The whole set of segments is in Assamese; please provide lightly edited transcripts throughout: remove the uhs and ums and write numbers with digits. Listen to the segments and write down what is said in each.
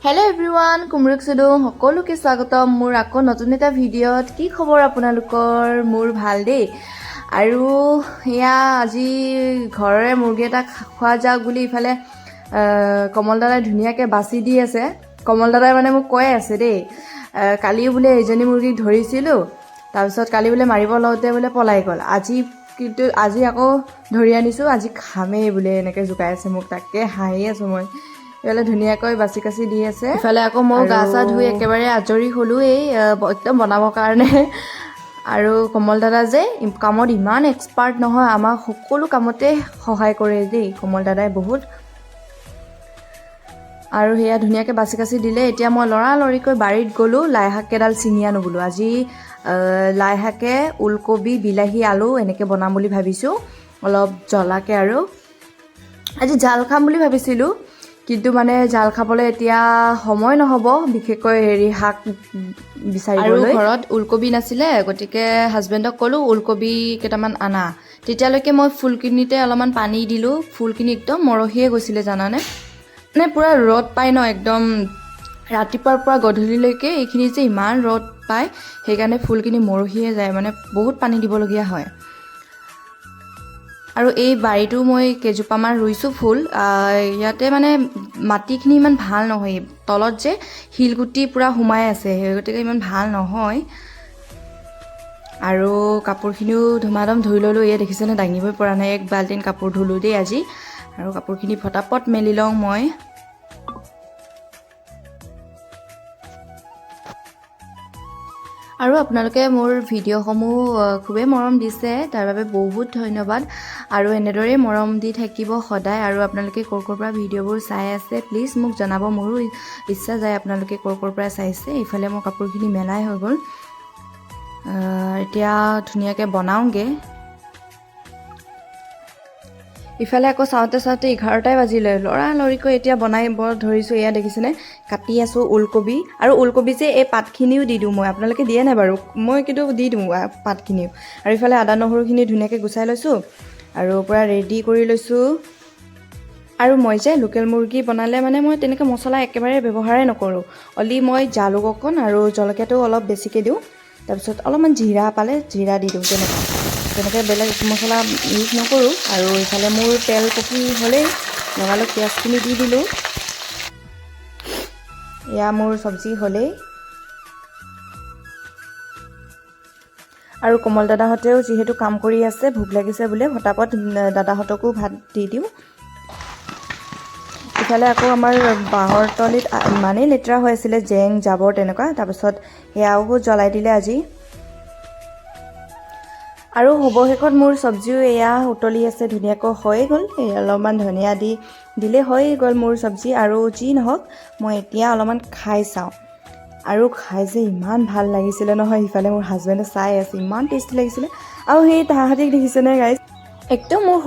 Hello everyone, Kumruk Sudu, সকলোকে স্বাগতম মোৰ আকৌ নতুন এটা ভিডিঅ'ত কি খবৰ আপোনালোকৰ মোৰ ভাল দেই আৰু ইয়া আজি ঘৰৰে মুৰ্গী এটা খোৱা যাওক বুলি ইফালে কমল দাদাই ধুনিয়াকে বাছি দি আছে কমল দাদাই মানে মোক কৈ আছে দেই কালি বোলে এজনী মুৰ্গীক ধৰিছিলো তাৰ পিছত কালি বোলে মাৰিব লওঁতে বোলে পলাই গ'ল আজি আকৌ ধৰি আনিছো আজি খামেই বোলে এনেকৈ জুকাই আছে মোক তাকে হাঁহি আছো মই এলে ধুনিয়াকৈ বাছি কাছি দি আছে ইফালে আকৌ মই গা চা ধুই একেবাৰে আজৰি হলো এই একদম বনাবৰ কাৰণে আৰু কমল দাদা যে কামত ইমান এক্সপাৰ্ট নহয় আমাক সকলো কামতে সহায় কৰে দেই কমল দাদাই বহুত আৰু হেয়া ধুনিয়াকৈ বাছি কাছি দিলে এতিয়া মই লৰালৰিকৈ বাৰীত গলো লাই শাক কেডাল ছিঙি আনো বোলো আজি লাই শাকে ওলকবি বিলাহী আলু এনেকৈ বনাম বুলি ভাবিছো অলপ জ্বলাকে আৰু আজি জাল খাম বুলি ভাবিছিলো কিন্তু মানে জাল খাবলৈ এতিয়া সময় নহব বিশেষকৈ হেৰি শাক বিচাৰিবলৈ আৰু ঘৰত ওলকবি নাছিলে গতিকে হাজবেণ্ডক ক'লো ওলকবি কেইটামান আনা তেতিয়ালৈকে মই ফুলকিনিতে অলপমান পানী দিলো ফুলকিনি একদম মৰহিয়ে গৈছিলে জানানে মানে পুৰা ৰদ পাই ন একদম ৰাতিপুৱাৰ পৰা গধূলিলৈকে এইখিনি যে ইমান ৰদ পায় সেইকাৰণে ফুলকিনি মৰহিয়ে যায় মানে বহুত পানী দিবলগীয়া হয় আৰু এই বাৰীটো মই কেজোপামান ৰুইছো ফুল ইয়াতে মানে মাটিখিনি ইমান ভাল নহয় তলত যে হিলগুটি পুৰা সোমাই আছে গতিকে ইমান ভাল নহয় আৰু কাপোৰখিনিও ধুমাধম ধুই ললো এয়া দেখিছেনে দাঙিবই পৰা নাই এক বাল্টিন কাপোৰ ধুলো দেই আজি আৰু কাপোৰখিনি ফটাফট মেলি লওঁ মই আৰু আপোনালোকে মোৰ ভিডিঅ'সমূহ খুবেই মৰম দিছে তাৰ বাবে বহুত ধন্যবাদ আৰু এনেদৰে মৰম দি থাকিব সদায় আৰু আপোনালোকে ক'ৰ পৰা ভিডিঅ'বোৰ চাই আছে প্লিজ মোক জনাব মোৰো ইচ্ছা যায় আপোনালোকে ক'ৰ পৰা চাইছে ইফালে মোৰ কাপোৰখিনি মেলাই হৈ গ'ল এতিয়া ধুনীয়াকৈ বনাওঁগে ইফালে আকৌ চাওঁতে 11টাই বাজিলে লৰালৰিকৈ এতিয়া বনাব ধৰিছোঁ এয়া দেখিছেনে কাটি আছোঁ ওলকবি আৰু ওলকবি যে এই পাতখিনিও দি দিওঁ মই আপোনালোকে দিয়ে নাই বাৰু মই কিন্তু দি দিওঁ পাতখিনিও আৰু ইফালে আদা নহৰুখিনি ধুনীয়াকৈ গুচাই লৈছোঁ আৰু পূৰা ৰেডি কৰি লৈছোঁ আৰু মই যে লোকেল মুৰ্গী বনালে মানে মই তেনেকৈ মছলা একেবাৰে ব্যৱহাৰেই নকৰোঁ অলি মই জালুক অকণ আৰু জলকীয়াটো অলপ বেছিকৈ দিওঁ তাৰপিছত অলপমান জিৰা পালে জিৰা দি দিওঁ তেনেকৈ বেলেগ মছলা ইউজ নকৰোঁ আৰু ইফালে মোৰ তেল পকি হ'লেই লগালগ পিঁয়াজখিনি দি দিলোঁ এয়া মোৰ চব্জি হ'লেই আৰু কমল দাদাহঁতেও যিহেতু কাম কৰি আছে ভোক লাগিছে বোলে ফটাফট দাদাহঁতকো ভাত দি দিওঁ ইফালে আকৌ আমাৰ বাঁহৰ তলিত ইমানেই লেতেৰা হৈ আছিলে জেং জাবৰ তেনেকুৱা তাৰপিছত সেয়াও জ্বলাই দিলে আজি আৰু অৱশেষত মোৰ চব্জিও এয়া উতলি আছে ধুনীয়াকৈ হৈয়ে গ'ল অলপমান ধনিয়া দি দিলে হৈয়ে গ'ল মোৰ চব্জি আৰু যি নহওক মই এতিয়া অলপমান খাই চাওঁ আৰু খাই যে ইমান ভাল লাগিছিলে নহয় ইফালে মোৰ হাজবেণ্ডে চাই আছে ইমান টেষ্টি লাগিছিলে আৰু সেই তাহাঁতিক দেখিছেনে গাইজ একদম মোৰ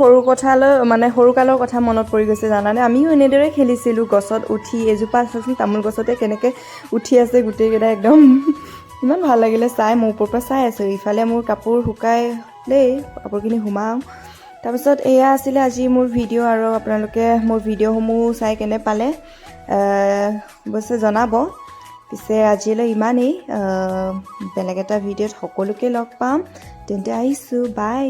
সৰুকালৰ কথা মনত পৰি গৈছে জানানে আমিও এনেদৰে খেলিছিলোঁ গছত উঠি এজোপা চাচোন তামোল গছতে কেনেকৈ উঠি আছে গোটেইকেইটা একদম ইমান ভাল লাগিলে চাই মই ওপৰৰ পৰা চাই আছোঁ ইফালে মোৰ কাপোৰ শুকাই দেই কাপোৰখিনি সোমাওঁ তাৰপিছত এয়া আছিলে আজি মোৰ ভিডিঅ' আৰু আপোনালোকে মোৰ ভিডিঅ'সমূহ চাই কেনে পালে অৱশ্যে জনাব পিছে আজিলৈ ইমানেই বেলেগ এটা ভিডিঅ'ত সকলোকে লগ পাম তেন্তে আহিছোঁ বাই